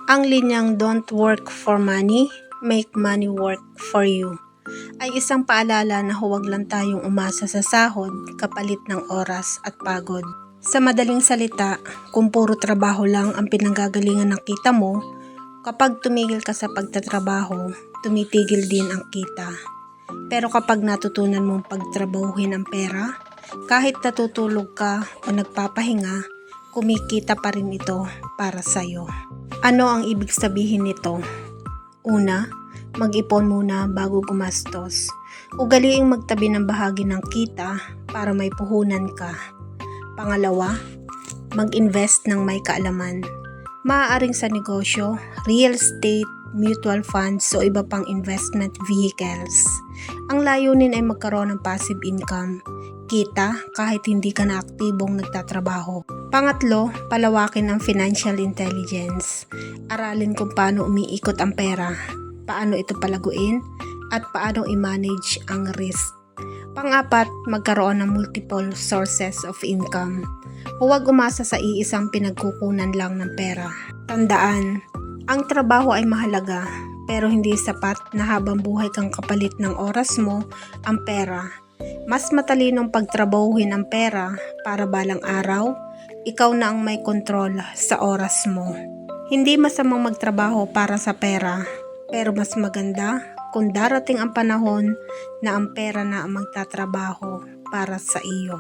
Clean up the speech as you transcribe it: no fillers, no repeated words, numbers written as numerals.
Ang linyang "Don't work for money, make money work for you" ay isang paalala na huwag lang tayong umasa sa sahod kapalit ng oras at pagod. Sa madaling salita, kung puro trabaho lang ang pinanggagalingan ng kita mo, kapag tumigil ka sa pagtatrabaho, tumitigil din ang kita. Pero kapag natutunan mong pagtrabahuhin ang pera, kahit natutulog ka o nagpapahinga, kumikita pa rin ito para sa'yo. Ano ang ibig sabihin nito? Una, mag-ipon muna bago gumastos. Ugaliing magtabi ng bahagi ng kita para may puhunan ka. Pangalawa, mag-invest ng may kaalaman. Maaaring sa negosyo, real estate, mutual funds o iba pang investment vehicles. Ang layunin ay magkaroon ng passive income, kita kahit hindi ka na aktibong nagtatrabaho. Pangatlo, palawakin ang financial intelligence. Aralin kung paano umiikot ang pera, paano ito palaguin, at paano i-manage ang risk. Pang-apat, magkaroon ng multiple sources of income. Huwag umasa sa iisang pinagkukunan lang ng pera. Tandaan, ang trabaho ay mahalaga, pero hindi sapat na habang buhay kang kapalit ng oras mo ang pera. Mas matalinong pagtrabahuhin ang pera para balang araw, ikaw na ang may kontrol sa oras mo. Hindi masamang magtrabaho para sa pera, pero mas maganda kung darating ang panahon na ang pera na ang magtatrabaho para sa iyo.